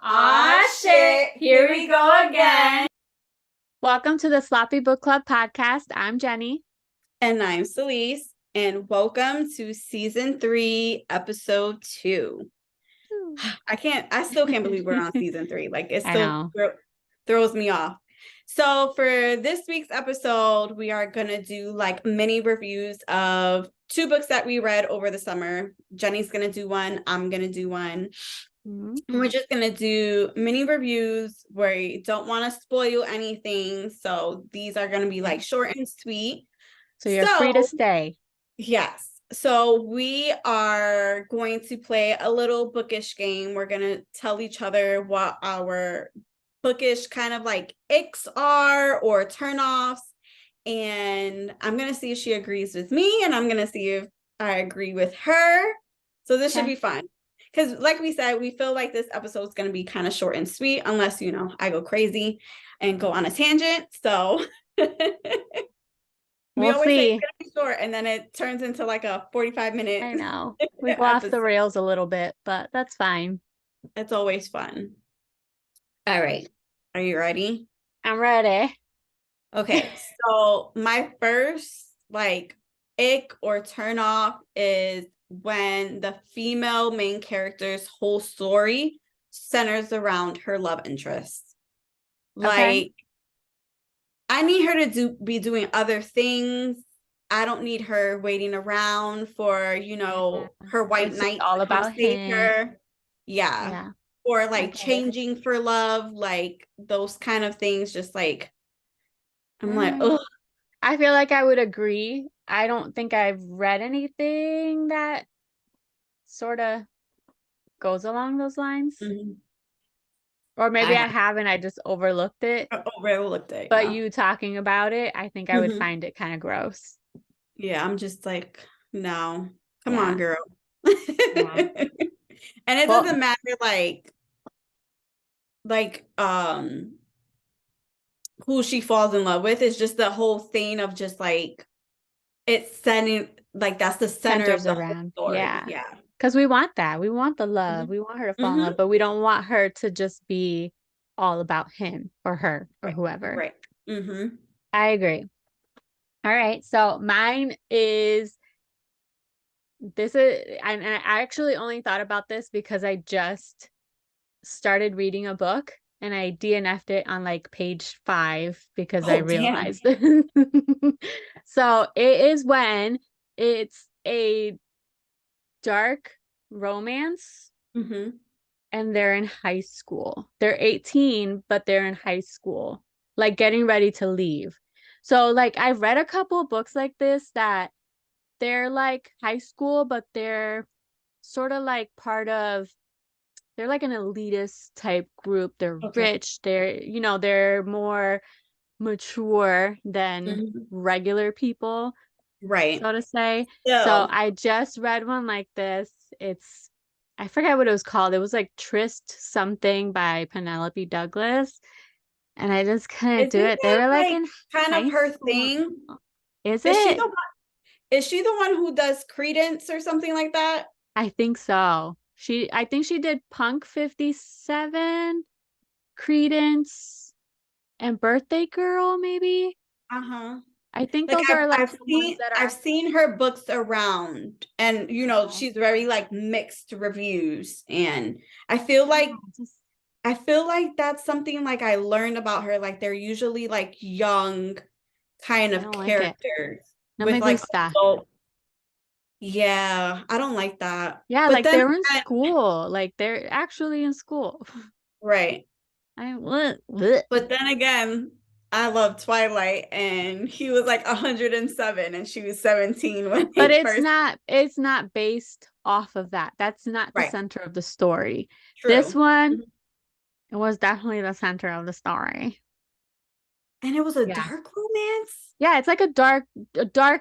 Aw, shit. Here we go again. Welcome to the Sloppy Book Club podcast. I'm Jenny. And I'm Celese. And welcome to season 3, episode 2. I still can't believe we're on season 3. Like, it still throws me off. So for this week's episode, we are going to do like mini reviews of 2 books that we read over the summer. Jenny's going to do one. I'm going to do one. And we're just going to do mini reviews where we don't want to spoil anything. So these are going to be like short and sweet. So you're free to stay. Yes. So we are going to play a little bookish game. We're going to tell each other what our bookish kind of like icks are or turnoffs. And I'm going to see if she agrees with me, and I'm going to see if I agree with her. So this should be fun. Because like we said, we feel like this episode is going to be kind of short and sweet, unless, I go crazy and go on a tangent. So we always say it's going to be short, and then it turns into like a 45-minute. I know. We go off the rails a little bit, but that's fine. It's always fun. All right. Are you ready? I'm ready. Okay. So my first like ick or turn off is when the female main character's whole story centers around her love interest. Like, I need her to be doing other things. I don't need her waiting around for, her white knight all about save her. Yeah. Or like changing for love, like those kind of things. Just like, I'm like, ugh. I feel like I would agree. I don't think I've read anything that sort of goes along those lines. Or maybe I haven't, I just overlooked it. But you talking about it, I think I would find it kind of gross. Yeah, I'm just like, no. Come on, girl. And it doesn't matter like who she falls in love with. It's just the whole thing of just like it's setting, like that's the center of the whole story. Yeah. Because we want that. We want the love. We want her to fall in love, but we don't want her to just be all about him or her or whoever. Right. I agree. All right. So mine is, and I actually only thought about this because I just started reading a book and I DNF'd it on like page 5 because I realized. So it is when it's a dark romance and they're in high school. They're 18, but they're in high school, like getting ready to leave. So like I've read a couple of books like this that they're like high school, but they're sort of like they're like an elitist type group. They're rich. They're more mature than regular people, right, so to say. So I just read one like this. I forget what it was called. It was like Tryst something by Penelope Douglas, and I just couldn't do it. They were like in kind of her thing. Is it? Is she the one who does Credence or something like that? I think so. I think she did Punk 57, Credence, and Birthday Girl, maybe. I think those are like I've seen her books around, and she's very like mixed reviews, and I feel like that's something like I learned about her. Like they're usually like young kind of characters with like adult. Yeah, I don't like that. Yeah, but like they're in school. Like they're actually in school. Right. But then again, I love Twilight, and he was like 107 and she was 17 when But it's not based off of that. That's not the center of the story. True. This one, it was definitely the center of the story. And it was a dark romance? Yeah, it's like a dark,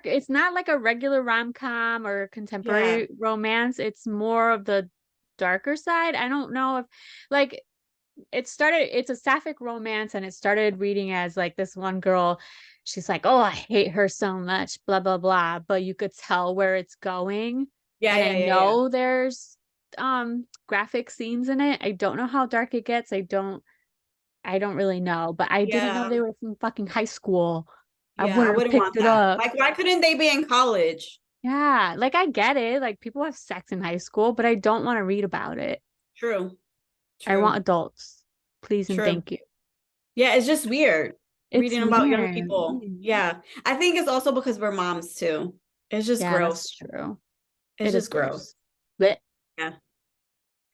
it's not like a regular rom-com or contemporary romance. It's more of the darker side. I don't know if like it's a sapphic romance, and it started reading as like this one girl, she's like, oh, I hate her so much, blah blah blah, but you could tell where it's going. I know there's graphic scenes in it. I don't know how dark it gets. I don't really know, but I didn't know they were from fucking high school. I wouldn't have picked it up. Like, why couldn't they be in college? Yeah, like I get it. Like people have sex in high school, but I don't want to read about it. True. I want adults. Please and thank you. Yeah, it's just weird reading about young people. Mm-hmm. Yeah. I think it's also because we're moms too. It's just gross. That's true. It's just gross. But yeah.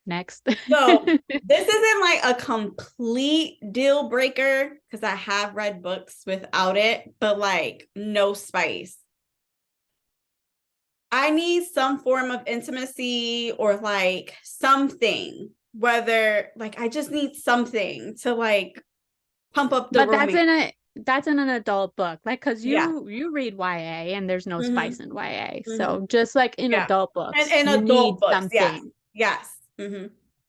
Next. So this isn't like a complete deal breaker because I have read books without it, but like no spice. I need some form of intimacy or like something, whether like I just need something to like pump up the romance. That's in an adult book, like because you read YA and there's no spice in YA, so just like in adult books, and in adult books, something. Yes.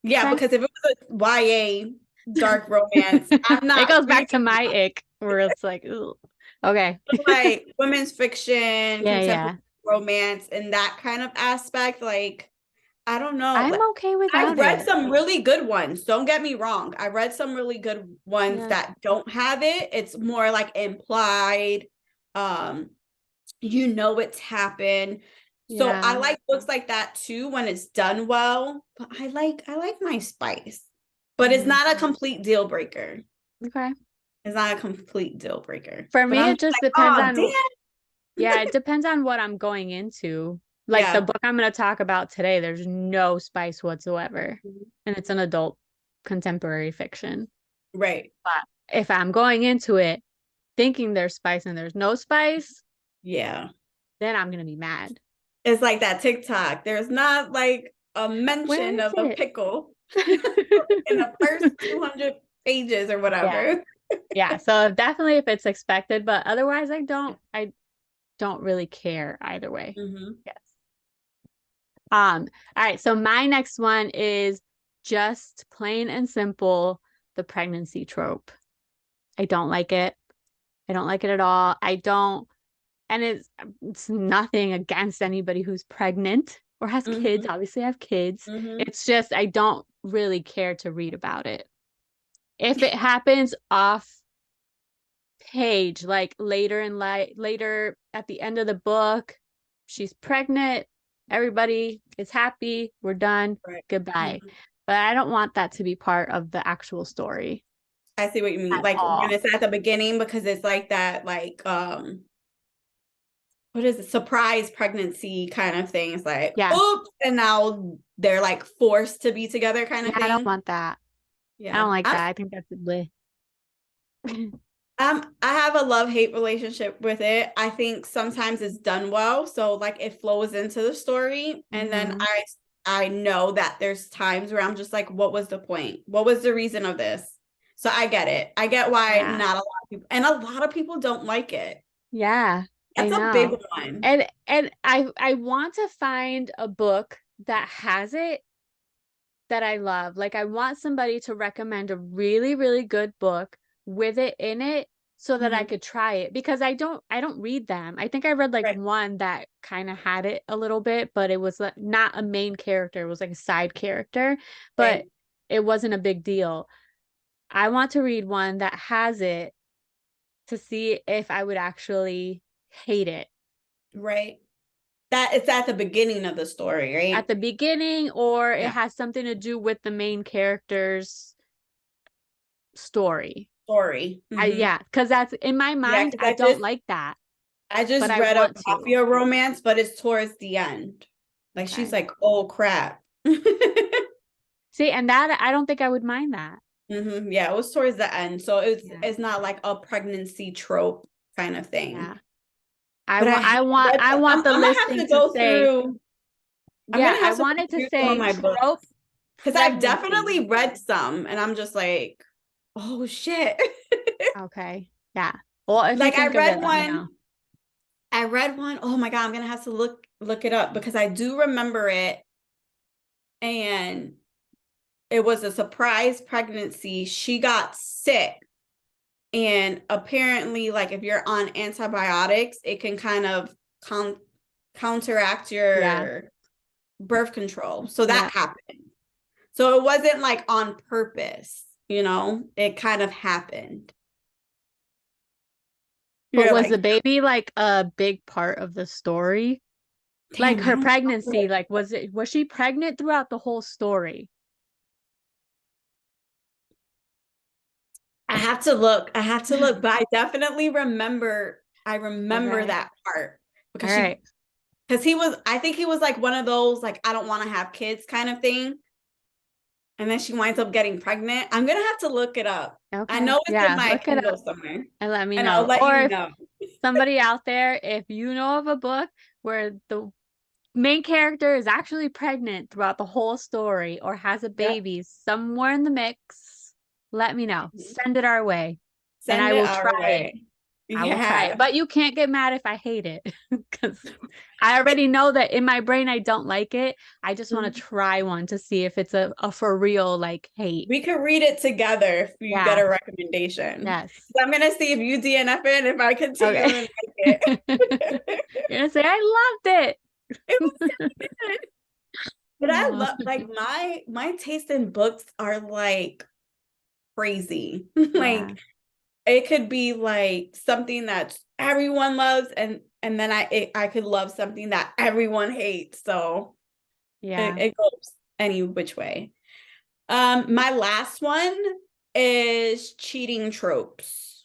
Yeah, okay. Because if it was a YA dark romance, I'm not. It goes back to my ick where it's like, ooh, okay, like women's fiction, contemporary romance, and that kind of aspect. Like, I don't know. I'm okay with that. I've read some really good ones. Don't get me wrong. I read some really good ones that don't have it. It's more like implied. It's happened. So I like books like that too when it's done well. But I like my spice. But it's not a complete deal breaker. Okay. It's not a complete deal breaker. For me, it just depends on it depends on what I'm going into. Like the book I'm going to talk about today, there's no spice whatsoever. And it's an adult contemporary fiction. Right. But if I'm going into it thinking there's spice and there's no spice, then I'm going to be mad. It's like that TikTok. There's not like a mention of a pickle in the first 200 pages or whatever. Yeah. So definitely if it's expected, but otherwise I don't really care either way. Yes. All right. So my next one is just plain and simple, the pregnancy trope. I don't like it. I don't like it at all. And it's nothing against anybody who's pregnant or has kids. Obviously I have kids. It's just, I don't really care to read about it. If it happens off page, like later at the end of the book, she's pregnant, everybody is happy, we're done, goodbye. But I don't want that to be part of the actual story. I see what you mean. Like when it's at the beginning, because it's like that, like what is it? Surprise pregnancy kind of thing. It's like, oops, and now they're like forced to be together kind of thing. I don't want that. I don't like that. I think that's bleh. I have a love-hate relationship with it. I think sometimes it's done well. So like it flows into the story. And then I know that there's times where I'm just like, what was the point? What was the reason of this? So I get it. I get why not a lot of people, and a lot of people don't like it. Yeah. That's a big one. And I want to find a book that has it that I love. Like I want somebody to recommend a really, really good book with it in it so that I could try it, because I don't read them. I think I read like one that kind of had it a little bit, but it was not a main character. It was like a side character, but it wasn't a big deal. I want to read one that has it to see if I would actually hate it. Right. That it's at the beginning of the story, right? At the beginning, or it has something to do with the main character's story. Because that's in my mind. I don't like that. I just read a mafia romance, but it's towards the end. Like she's like, oh crap. See, and that I don't think I would mind that. Yeah, it was towards the end, so it's not like a pregnancy trope kind of thing. Yeah. I want the listing to say. I wanted to say trope, because I've definitely read some, and I'm just like, oh shit. Okay. Yeah. Well, if like I read one. Oh my god, I'm gonna have to look it up because I do remember it, and it was a surprise pregnancy. She got sick, and apparently, like if you're on antibiotics, it can kind of counteract your birth control. So that happened. So it wasn't like on purpose, you know, it kind of happened. But was the baby like a big part of the story? Like her pregnancy, like was she pregnant throughout the whole story? I have to look, but I definitely remember that part because I think he was like one of those, like, I don't want to have kids kind of thing. And then she winds up getting pregnant. I'm going to have to look it up. Okay. I know it's in my Kindle somewhere. And let me and know. I'll let you know. Somebody out there, if you know of a book where the main character is actually pregnant throughout the whole story or has a baby somewhere in the mix, let me know. Send it our way. And I will try it. I will try it. But you can't get mad if I hate it because I already know that in my brain I don't like it. I just want to try one to see if it's a for real like hate. We could read it together if you get a recommendation. Yes. I'm gonna see if you DNF it and if I continue and like it. You're gonna say I loved it. It was so good. But I love, like, my taste in books are like crazy. Like it could be like something that everyone loves and then I could love something that everyone hates. So it goes any which way. My last one is cheating tropes.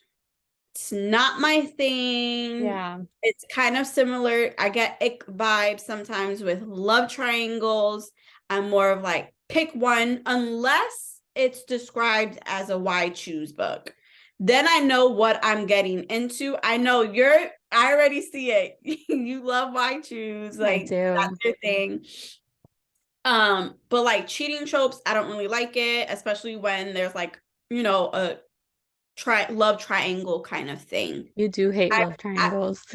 It's not my thing. Yeah. It's kind of similar. I get ick vibes sometimes with love triangles. I'm more of like, pick one unless it's described as a why choose book. Then I know what I'm getting into. I know I already see it. You love why choose. Like, I do. That's your thing. But like cheating tropes, I don't really like it, especially when there's like, you know, a love triangle kind of thing. You do hate love triangles.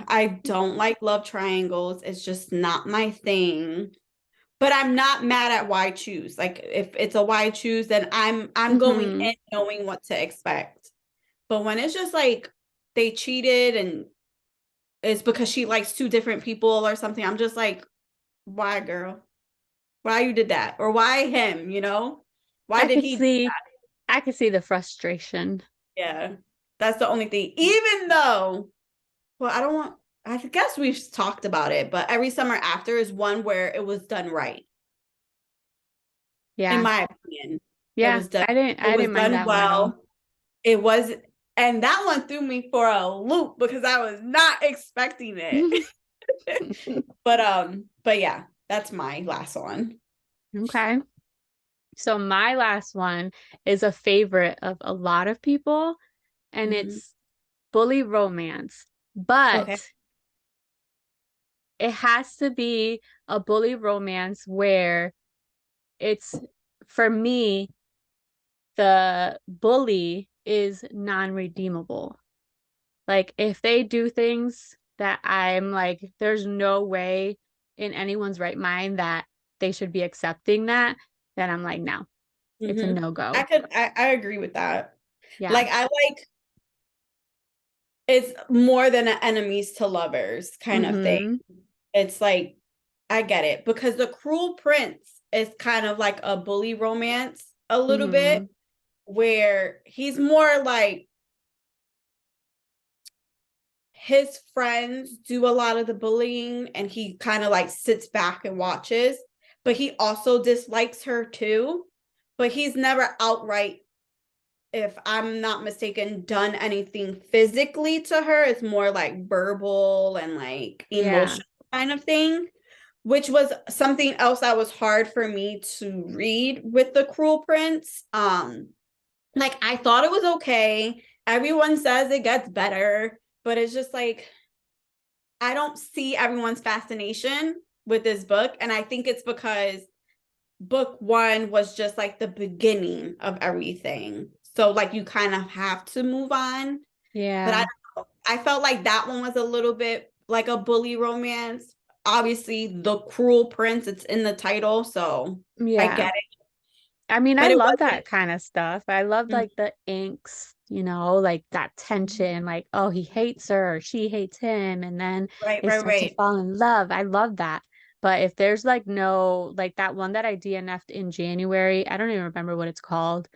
I don't like love triangles. It's just not my thing. But I'm not mad at why choose. Like if it's a why choose, then I'm going in knowing what to expect. But when it's just like they cheated and it's because she likes two different people or something, I'm just like, why, girl? Why you did that? Or why him, you know? Why did he do that? I could see the frustration. Yeah. That's the only thing. Even though, well, I guess we've talked about it, but Every Summer After is one where it was done right. Yeah. In my opinion. Yeah. I didn't mind that well. It was, and that one threw me for a loop because I was not expecting it. But yeah, that's my last one. Okay. So my last one is a favorite of a lot of people, and it's bully romance. But it has to be a bully romance where it's, for me, the bully is non-redeemable. Like if they do things that I'm like, there's no way in anyone's right mind that they should be accepting that, then I'm like, no, it's a no-go. I agree with that. Yeah. Like I like, it's more than an enemies to lovers kind of thing. It's like, I get it, because The Cruel Prince is kind of like a bully romance a little bit, where he's more like his friends do a lot of the bullying and he kind of like sits back and watches, but he also dislikes her too. But he's never outright, if I'm not mistaken, done anything physically to her. It's more like verbal and like emotional kind of thing, which was something else that was hard for me to read with The Cruel Prince. Like I thought it was okay. Everyone says it gets better, but it's just like, I don't see everyone's fascination with this book. And I think it's because book one was just like the beginning of everything. So like you kind of have to move on. Yeah. But I don't know. I felt like that one was a little bit like a bully romance. Obviously, The Cruel Prince, it's in the title, so I get it. I mean, I love that kind of stuff. I love like the angst, you know, like that tension, like, oh, he hates her or she hates him, and then they start to fall in love. I love that. But if there's like no, like that one that I DNF'd in January, I don't even remember what it's called.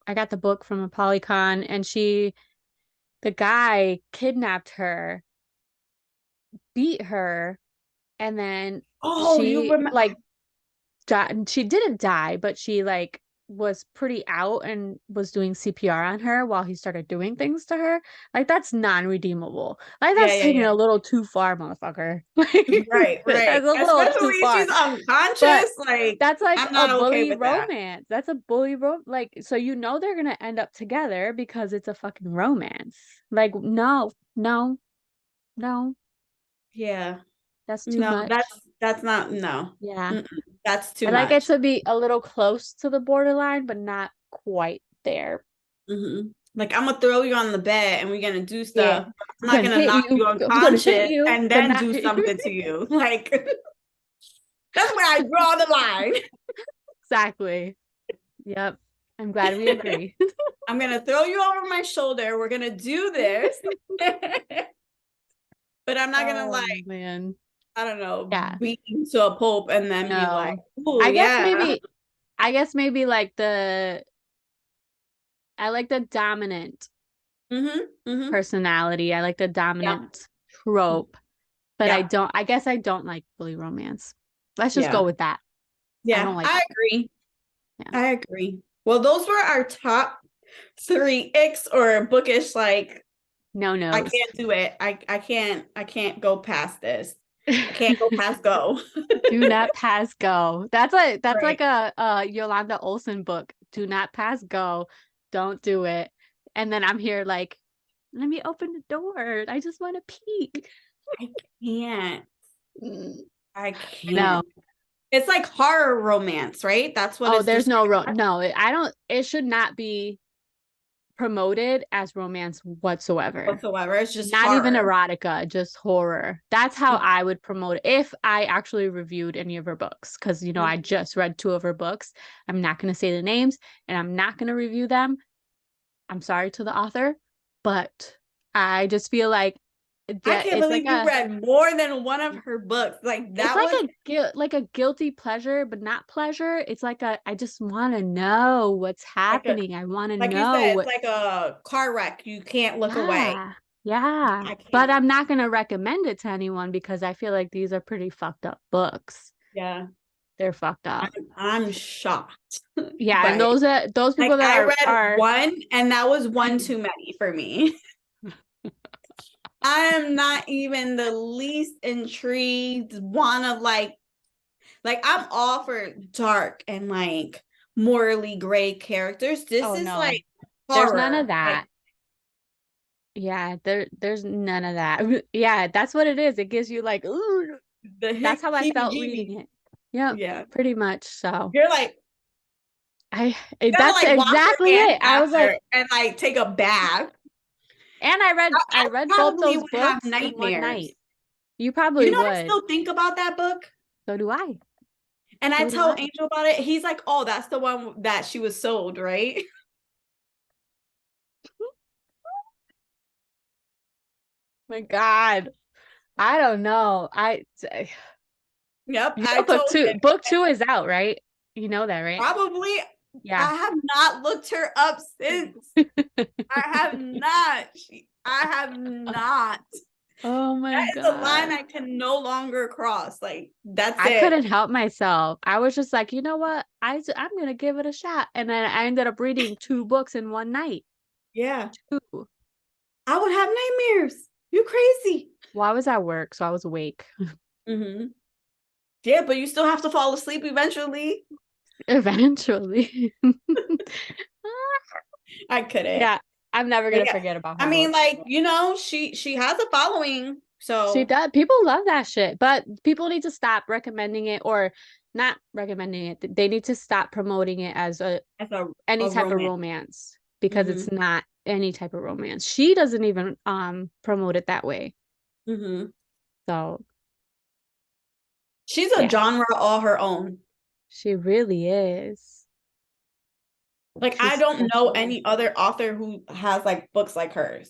I got the book from a Polycon, and the guy kidnapped her, beat her, and then Oh, you she remember? like she didn't die, but she like was pretty out and was doing CPR on her while he started doing things to her. Like that's non-redeemable. Like Yeah, that's yeah, taking it yeah. a little too far, motherfucker. Right, right. That's a little Especially too if far. she's But unconscious. Like, that's like I'm a not okay bully with that. romance. That's a bully like so you know they're gonna end up together because it's a fucking romance. Like no, no, no. Yeah. That's too No, much. that's not, no. Yeah. Mm-mm. That's too I like it much. to be a little close to the borderline, but not quite there. Like, I'm gonna throw you on the bed and we're gonna do Yeah. stuff. I'm I'm not gonna gonna hit knock you. you I'm gonna hit unconscious you, and but then not do hit you. something to you. Like, that's where I draw the line. Exactly. Yep. I'm glad we agree. I'm gonna throw you over my shoulder. We're gonna do this. But I'm not gonna, Oh like, man. I don't know, Yeah. beat you to a pulp and then be like, No. oh I guess yeah. maybe I guess maybe like I like the dominant Mm-hmm. personality. I like the Yeah. dominant trope, but Yeah. I guess I don't like bully romance. Let's just go Yeah. with that. I Yeah. don't like I it. agree. Yeah. I agree. Well, those were our top 3 icks or bookish, like, No I nos. can't do it. I can't go past this. I can't go past go. Do not pass go. That's like Right. a Yolanda Olson book. Do not pass go. Don't do it. And then I'm here like, let me open the door. I just want to peek. I can't. Mm, I I know. can't. It's like horror romance, right? That's what Oh, it's there's just no, I don't, it should not be promoted as romance whatsoever. whatsoever. It's just Not even horror. erotica, just horror. That's how I would promote it if I actually reviewed any of her books. Because, I just read 2 of her books. I'm not going to say the names and I'm not going to review them. I'm sorry to the author, but I just feel like I that can't believe you read more than one of her books. Like, it's that was like a guilty pleasure, but not pleasure. It's like I just want to know what's like a, happening. I want to like you know said, it's what. like a car wreck. You can't look away. Yeah, yeah. I But can't. I'm not gonna recommend it to anyone because I feel like these are pretty fucked up books. Yeah. They're fucked up. I'm shocked Yeah, and by it. those Like, people that I read are one and that was one too many for me. I am not even the least intrigued, wanna like I'm all for dark and like morally gray characters. This oh is no, like there's none horror. of Like that. Yeah, there's none of that. Yeah, that's what it is. It gives you like, ooh, the that's how I heebie felt jeebies. reading it. Yep, Yeah. pretty much. So You're like, gotta that's like wash exactly your hands it. I was like, after and like take a bath. and I I read both probably those would have books in one nightmares. night. You You probably know, I would. still think about that book. So do I. And I So do tell I. Angel about it. He's like, oh, that's the one that she was sold, right? My God. I don't know. Yep. You I know told him book 2 is out, right? You know that, right? probably. Yeah. I have not looked her up since. I have not. I have not. Oh That my is a line God. I can no longer cross. Like, that's I it. couldn't help myself. I was just like, you know what? I'm gonna give it a shot. And then I ended up reading 2 books in one night. Yeah. 2. I would have nightmares. You crazy. Well, I was at work, so I was awake. Mm-hmm. Yeah, but you still have to fall asleep eventually. Eventually. I couldn't. Yeah, I'm never But gonna yeah, forget about I her mean, books. like, she has a following. She So does. People love that shit, but people need to stop recommending it or not recommending it. They need to stop promoting it as that's any a type of romance. romance because Mm-hmm. it's not any type of romance. She doesn't even promote it that way. Mm-hmm. So She's a yeah, genre all her own. she really is. Like, I She's don't know special. any other author who has like books like hers.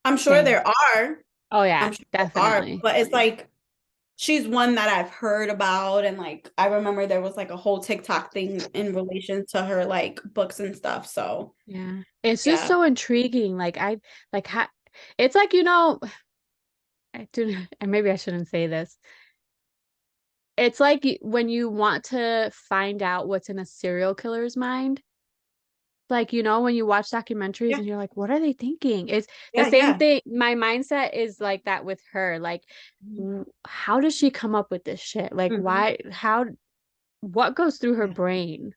I'm sure Same. there are. Oh I'm yeah, sure there are, definitely. but it's like she's one that I've heard about, and like I remember there was like a whole TikTok thing in relation to her like books and stuff. So yeah, it's just so intriguing. Like it's like, I do, and maybe I shouldn't say this. It's like when you want to find out what's in a serial killer's mind. Like, when you watch documentaries and you're like, what are they thinking? It's the same thing. My mindset is like that with her. Like, how does she come up with this shit? Like, what goes through her brain?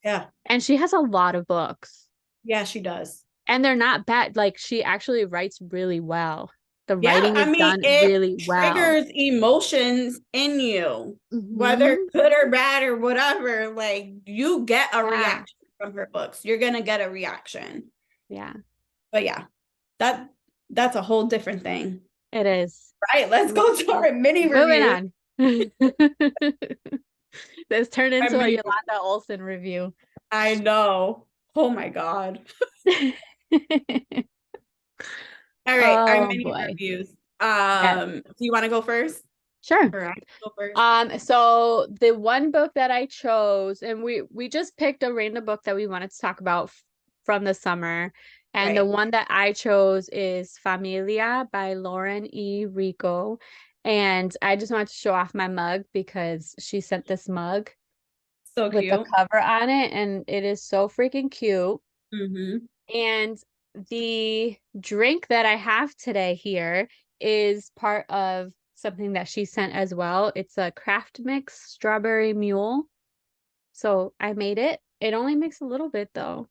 Yeah. And she has a lot of books. Yeah, she does. And they're not bad. Like, she actually writes really well. The writing is done really well. It triggers emotions in you, whether good or bad or whatever. Like, you get a reaction from her books. You're gonna get a reaction. Yeah. But yeah, that's a whole different thing. It is. Right. Let's go to our mini review. Moving on. This turned into a Yolanda Olson review. I know. Oh my God. All right, our mini reviews. Do you want to go first? Sure. Or I can go first? So the one book that I chose, and we just picked a random book that we wanted to talk about from the summer. And the one that I chose is Familia by Lauren E. Rico. And I just wanted to show off my mug because she sent this mug so with the cover on it, and it is so freaking cute. And the drink that I have today here is part of something that she sent as well. It's a craft mix strawberry mule. So I made it. It only makes a little bit though.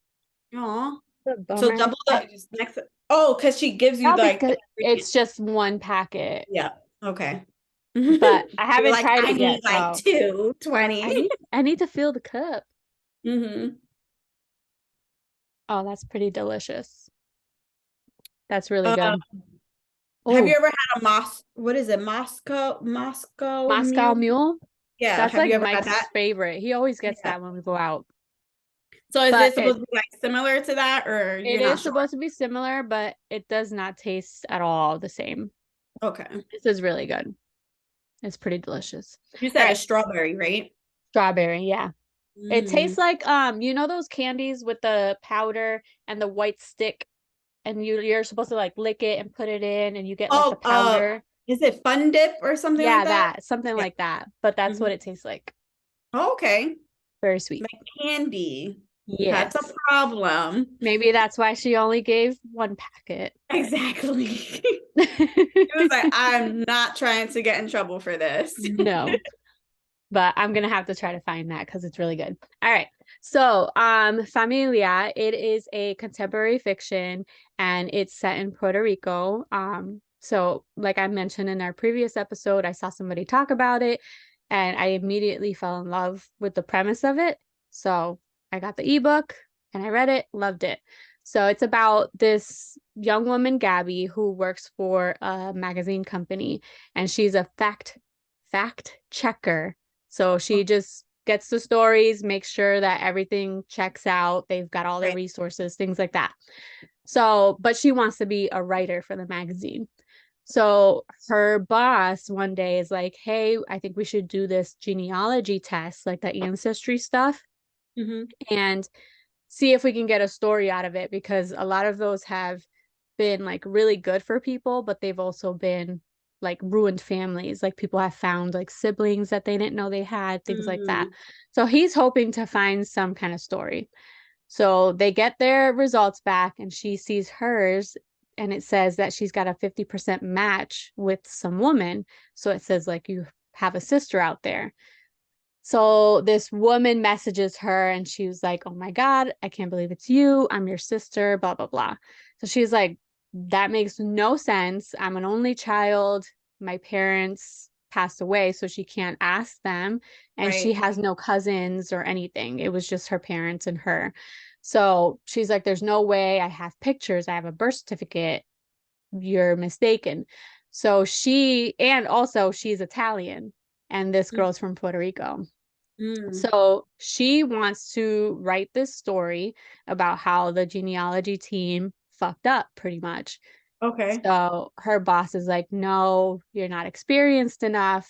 Aw. So double the next. Oh, because she gives you like it's just one packet. Yeah. Okay. But I haven't tried it yet. Like 220. I need to fill the cup. Oh, that's pretty delicious. That's really good. Have you ever had a what is it? Moscow Mule? Yeah. That's like Mike's favorite. He always gets that when we go out. So is it supposed to be like similar to that, or it is supposed to be similar, but it does not taste at all the same. Okay. This is really good. It's pretty delicious. You said a strawberry, right? Strawberry, yeah. It tastes like those candies with the powder and the white stick, and you're supposed to like lick it and put it in, and you get like the powder. Is it Fun Dip or something like that? Yeah, something like that. But that's what it tastes like. Okay. Very sweet. Like candy. Yes. That's a problem. Maybe that's why she only gave one packet. Exactly. It was like, I'm not trying to get in trouble for this. No. But I'm going to have to try to find that because it's really good. All right. So, Familia, it is a contemporary fiction and it's set in Puerto Rico. So like I mentioned in our previous episode, I saw somebody talk about it and I immediately fell in love with the premise of it. So I got the ebook and I read it, loved it. So it's about this young woman, Gabby, who works for a magazine company, and she's a fact checker. So she just gets the stories, makes sure that everything checks out. They've got all their resources, things like that. So, but she wants to be a writer for the magazine. So her boss one day is like, hey, I think we should do this genealogy test, like the ancestry stuff. And see if we can get a story out of it, because a lot of those have been like really good for people, but they've also been like ruined families. Like people have found like siblings that they didn't know they had, things like that. So he's hoping to find some kind of story. So they get their results back and she sees hers and it says that she's got a 50% match with some woman. So it says like, you have a sister out there. So this woman messages her and she was like, oh my God, I can't believe it's you. I'm your sister, blah, blah, blah. So she's like, that makes no sense. I'm an only child. My parents passed away, so she can't ask them. And she has no cousins or anything. It was just her parents and her. So she's like, there's no way. I have pictures. I have a birth certificate. You're mistaken. So she's Italian and this girl's from Puerto Rico. So she wants to write this story about how the genealogy team fucked up pretty much. Okay. So her boss is like, no, you're not experienced enough.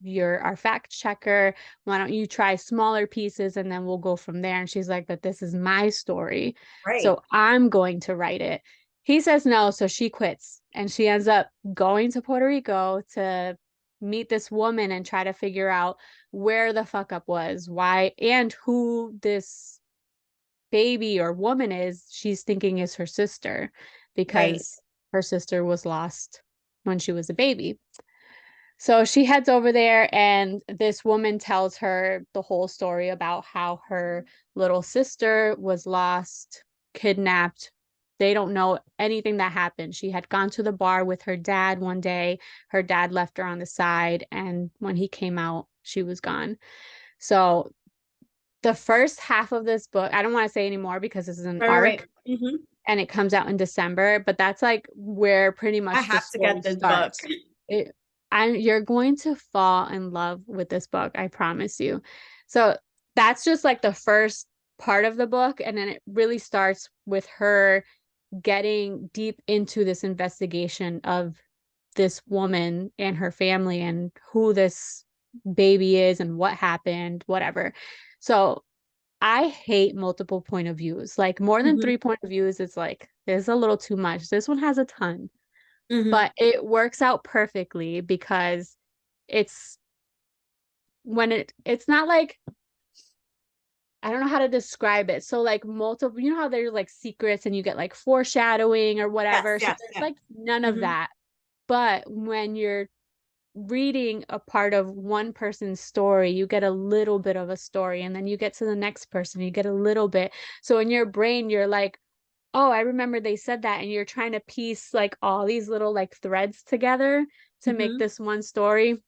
you're our fact checker. Why don't you try smaller pieces and then we'll go from there? And she's like, but this is my story. Right. So I'm going to write it. He says no, so she quits. And she ends up going to Puerto Rico to meet this woman and try to figure out where the fuck up was, why, and who this baby or woman is she's thinking is her sister, because her sister was lost when she was a baby. So she heads over there, and this woman tells her the whole story about how her little sister was lost, kidnapped. They don't know anything that happened. She had gone to the bar with her dad one day. Her dad left her on the side, and when he came out, she was gone. So the first half of this book, I don't want to say anymore because this is an arc, and it comes out in December, but that's like where pretty much I have to get this starts. Book. You're going to fall in love with this book, I promise you. So that's just like the first part of the book, and then it really starts with her getting deep into this investigation of this woman and her family and who this baby is and what happened, whatever. So I hate multiple point of views. Like more than 3 point of views, it's like there's a little too much. This one has a ton. But it works out perfectly because it's not like, I don't know how to describe it. So like multiple, you know how there's like secrets and you get like foreshadowing or whatever. So there's like none of that. But when you're reading a part of one person's story, you get a little bit of a story, and then you get to the next person, you get a little bit. So in your brain, you're like, oh, I remember they said that, and you're trying to piece like all these little like threads together to make this one story.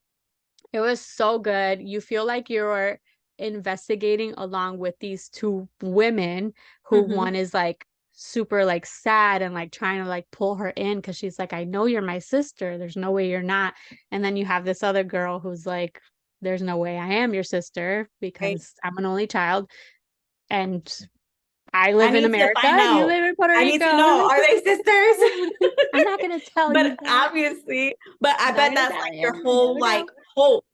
It was so good. You feel like you're investigating along with these two women who one is like super like sad and like trying to like pull her in because she's like, I know you're my sister, there's no way you're not. And then you have this other girl who's like, there's no way I am your sister because I'm an only child and I live in America, you live in Puerto Rico. I need to know, are they sisters? I'm not gonna tell you but obviously, but I bet that's like your whole like hope.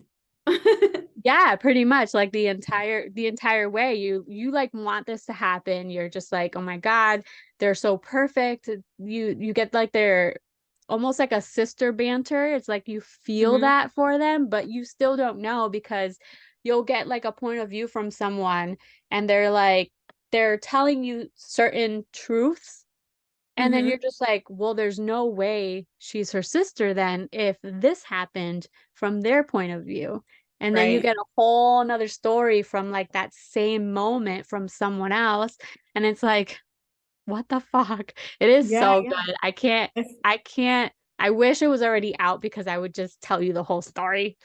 Yeah, pretty much like the entire way you like want this to happen. You're just like, oh my God, they're so perfect. You get like they're almost like a sister banter. It's like you feel that for them, but you still don't know because you'll get like a point of view from someone and they're telling you certain truths. And then you're just like, well, there's no way she's her sister then if this happened from their point of view. And then you get a whole another story from like that same moment from someone else. And it's like, what the fuck? It is so good. I wish it was already out because I would just tell you the whole story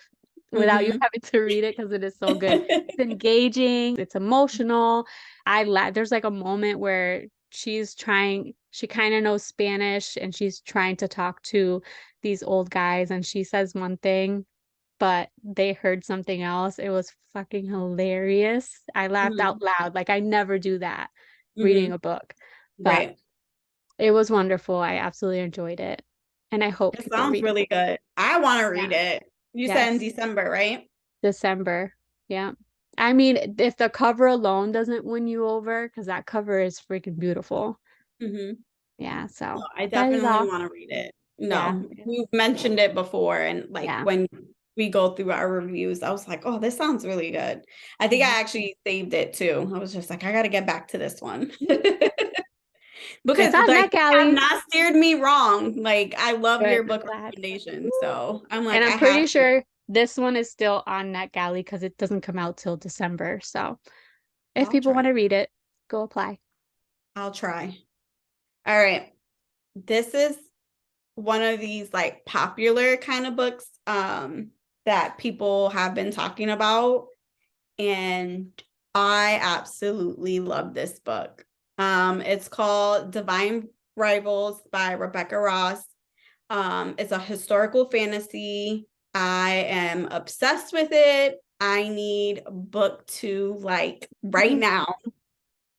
without you having to read it because it is so good. It's engaging, it's emotional. There's like a moment where she kind of knows Spanish and she's trying to talk to these old guys and she says one thing, but they heard something else. It was fucking hilarious. I laughed out loud. Like I never do that reading a book. But it was wonderful. I absolutely enjoyed it. And I hope it sounds really good. I want to read it. You said in December, right? December. Yeah. I mean, if the cover alone doesn't win you over, because that cover is freaking beautiful. Yeah. So no, I definitely want to read it. No, we've mentioned it before. And like when we go through our reviews, I was like, oh, this sounds really good. I think I actually saved it too. I was just like, I got to get back to this one. Because like, have not steered me wrong. Like I love your book recommendation. So I'm like, and I'm pretty sure this one is still on NetGalley because it doesn't come out till December. So if people want to read it, go apply. I'll try. All right. This is one of these like popular kind of books that people have been talking about. And I absolutely love this book. It's called Divine Rivals by Rebecca Ross. It's a historical fantasy. I am obsessed with it. I need book 2 like right now.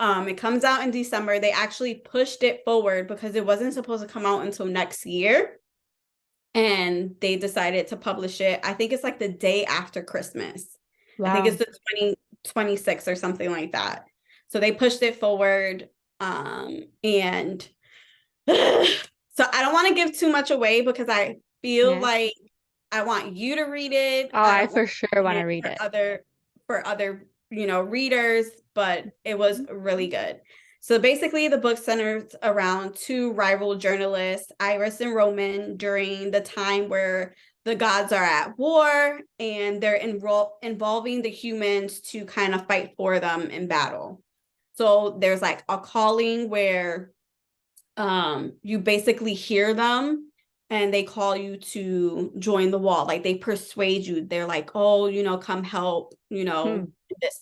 It comes out in December. They actually pushed it forward because it wasn't supposed to come out until next year. and they decided to publish it. I think it's like the day after Christmas. Wow. I think it's the 26th or something like that. So they pushed it forward. And so I don't want to give too much away because I feel like I want you to read it. Oh, I for sure want to read it. For other, readers, but it was really good. So basically the book centers around two rival journalists, Iris and Roman, during the time where the gods are at war and they're involving the humans to kind of fight for them in battle. So there's like a calling where you basically hear them and they call you to join the wall. Like they persuade you. They're like, oh, come help, this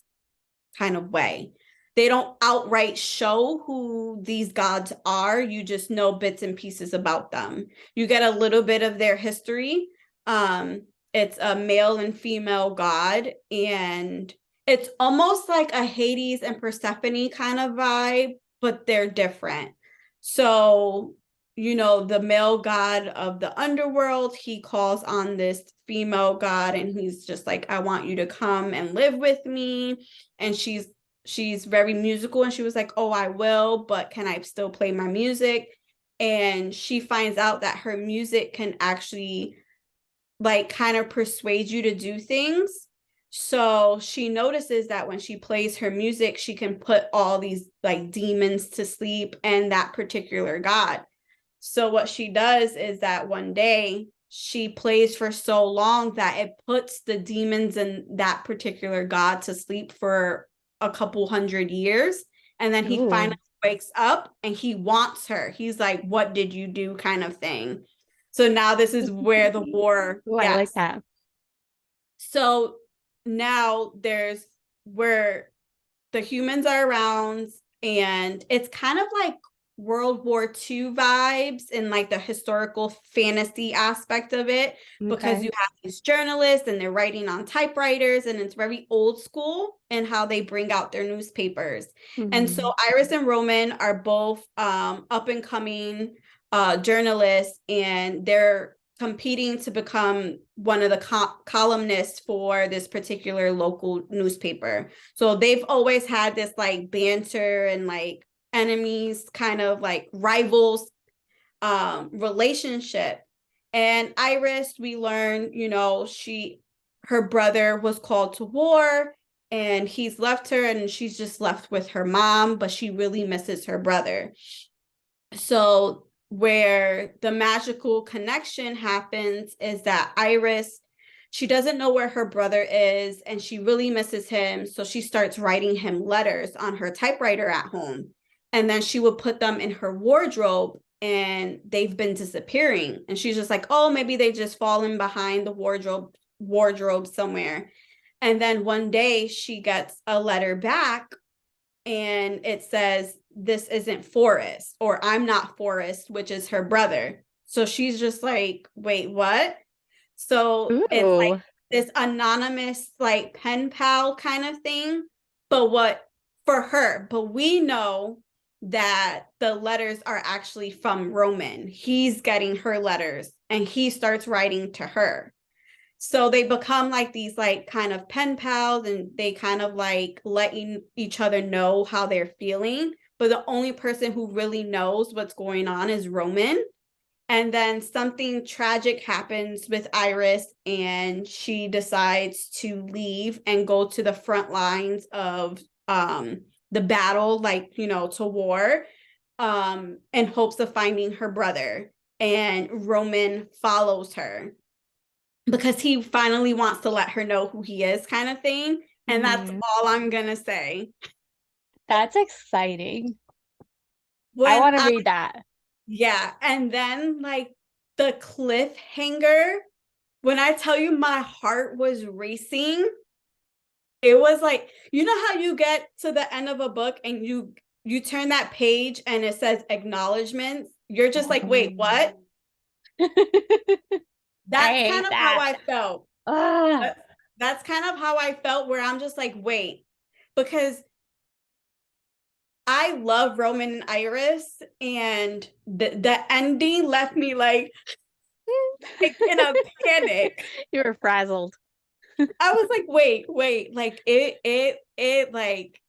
kind of way. They don't outright show who these gods are. You just know bits and pieces about them. You get a little bit of their history. It's a male and female god, and it's almost like a Hades and Persephone kind of vibe, but they're different. So, the male god of the underworld, he calls on this female god and he's just like, I want you to come and live with me. And she's very musical and she was like, oh, I will, but can I still play my music? And she finds out that her music can actually like kind of persuade you to do things. So she notices that when she plays her music, she can put all these like demons to sleep and that particular god. So what she does is that one day she plays for so long that it puts the demons and that particular god to sleep for a couple hundred years. And then he finally wakes up and he wants her. He's like, what did you do kind of thing. So now this is where the war. Yes. I like that. So now there's where the humans are around and it's kind of like World War II vibes and like the historical fantasy aspect of it, because you have these journalists and they're writing on typewriters and it's very old school in how they bring out their newspapers. And so Iris and Roman are both up and coming journalists, and they're competing to become one of the columnists for this particular local newspaper. So they've always had this like banter and like enemies, kind of like rivals relationship. And Iris, we learn, her brother was called to war and he's left her and she's just left with her mom, but she really misses her brother. So where the magical connection happens is that Iris, she doesn't know where her brother is and she really misses him. So she starts writing him letters on her typewriter at home. And then she would put them in her wardrobe and they've been disappearing. And she's just like, oh, maybe they just fallen behind the wardrobe somewhere. And then one day she gets a letter back and it says, this isn't Forrest, or I'm not Forrest, which is her brother. So she's just like, wait, what? So it's like this anonymous like pen pal kind of thing, but we know that the letters are actually from Roman. He's getting her letters and he starts writing to her. So they become like these like kind of pen pals and they kind of like letting each other know how they're feeling. But the only person who really knows what's going on is Roman. And then something tragic happens with Iris and she decides to leave and go to the front lines of the battle, like, to war, in hopes of finding her brother. And Roman follows her because he finally wants to let her know who he is, kind of thing. And that's all I'm going to say. That's exciting. I want to read that. Yeah. And then like the cliffhanger, when I tell you my heart was racing, it was like, how you get to the end of a book and you turn that page and it says acknowledgements. You're just like, wait, what? That's kind of how I felt. That's kind of how I felt, where I'm just like, wait, because I love Roman and Iris, and the ending left me like, like in a panic. You were frazzled. I was like, wait, like it like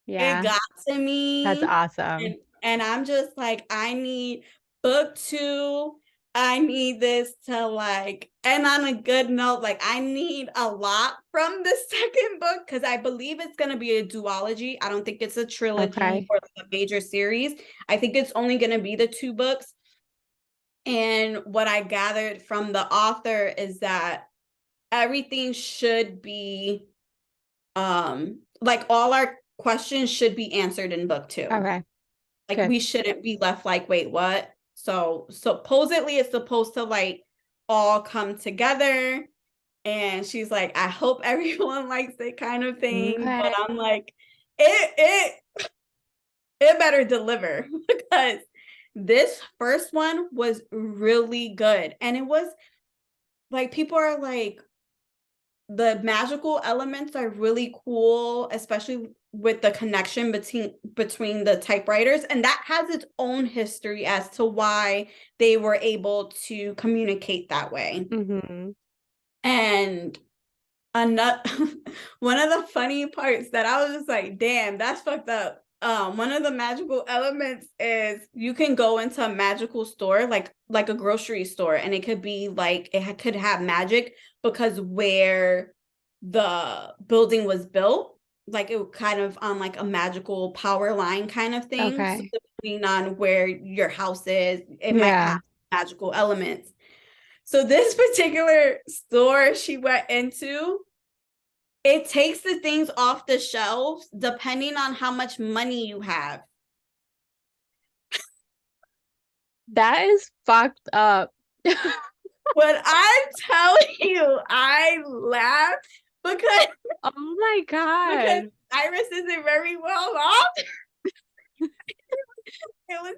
Yeah. it got to me. That's awesome. And I'm just like, I need book 2. I need this to like end on a good note. Like I need a lot from the second book because I believe it's going to be a duology. I don't think it's a trilogy or like a major series. I think it's only going to be the 2 books. And what I gathered from the author is that everything should be like all our questions should be answered in book 2. Okay. Like we shouldn't be left like, wait, what? So supposedly it's supposed to like all come together. And she's like, I hope everyone likes it kind of thing. Okay. But I'm like, it better deliver because this first one was really good. And it was like, people are like, the magical elements are really cool, especially with the connection between the typewriters, and that has its own history as to why they were able to communicate that way. Mm-hmm. And another one of the funny parts that I was just like, damn, that's fucked up. One of the magical elements is you can go into a magical store, like a grocery store, and it could be like it could have magic because where the building was built, like it kind of on like a magical power line kind of thing. Okay. So depending on where your house is, it might have magical elements. So this particular store she went into, it takes the things off the shelves depending on how much money you have. That is fucked up. When I'm telling you, I laughed because oh my god, because Iris isn't very well off.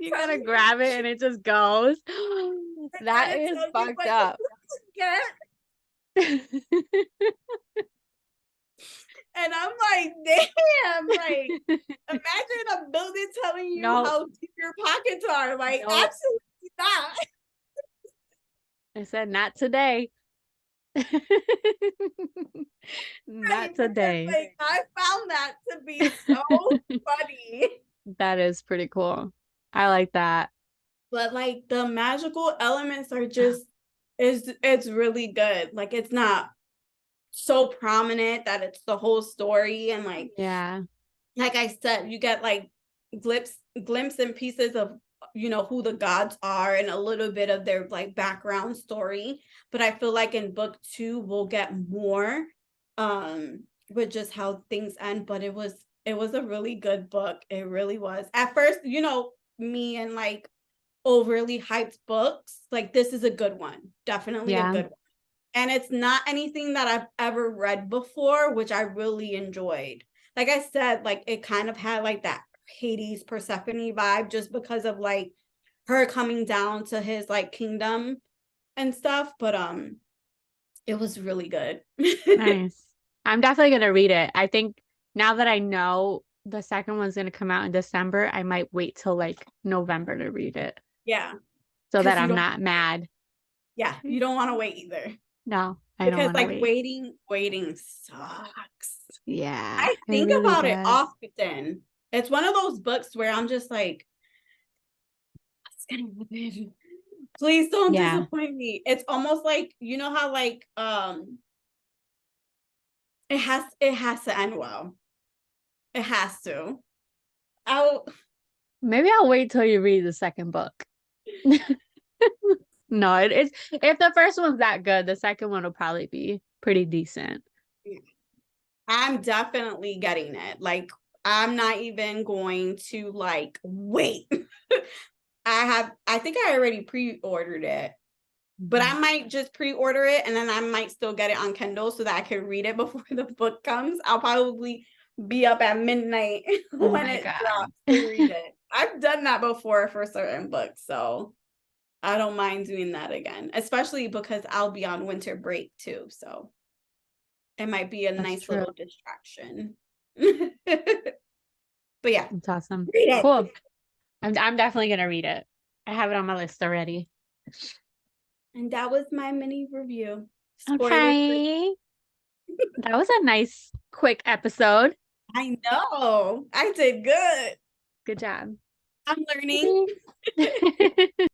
You gotta grab it and it just goes. That is fucked up. And I'm like, damn, like, imagine a building telling you how deep your pockets are. Like, absolutely not. I said, not today. Not today. Like, I found that to be so funny. That is pretty cool. I like that. But like the magical elements are just, it's really good. Like it's not so prominent that it's the whole story. And like, yeah, like I said, you get like glimpse and pieces of, you know, who the gods are and a little bit of their like background story. But I feel like in book 2 we'll get more with just how things end. But it was a really good book. It really was. At first, you know, me and like overly hyped books, like this is a good one. Definitely a good one. And it's not anything that I've ever read before, which I really enjoyed. Like I said, like it kind of had like that Hades Persephone vibe just because of like her coming down to his like kingdom and stuff. But it was really good. Nice. I'm definitely gonna read it. I think now that I know the second one's gonna come out in December, I might wait till like November to read it. Yeah. So that I'm not mad. Yeah, you don't want to wait either. No, I don't want to wait. Because waiting sucks. Yeah. I think really about it often. It's one of those books where I'm just like, please don't disappoint me. It's almost like, you know how like it has to end well. It has to. Maybe I'll wait till you read the second book. No, it's if the first one's that good, the second one will probably be pretty decent. I'm definitely getting it. Like, I'm not even going to like wait. I think I already pre-ordered it, but I might just pre-order it and then I might still get it on Kindle so that I can read it before the book comes. I'll probably be up at midnight when it drops to read it. I've done that before for certain books, so I don't mind doing that again, especially because I'll be on winter break too. So it might be a nice little distraction. But yeah. It's awesome. Cool. I'm definitely going to read it. I have it on my list already. And that was my mini review. Okay. That was a nice, quick episode. I know. I did good. Good job. I'm learning.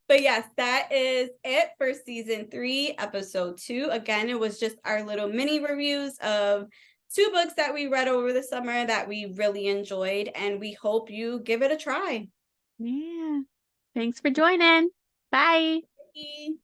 But yes, that is it for season 3, episode 2. Again, it was just our little mini reviews of 2 books that we read over the summer that we really enjoyed, and we hope you give it a try. Yeah. Thanks for joining. Bye. Bye.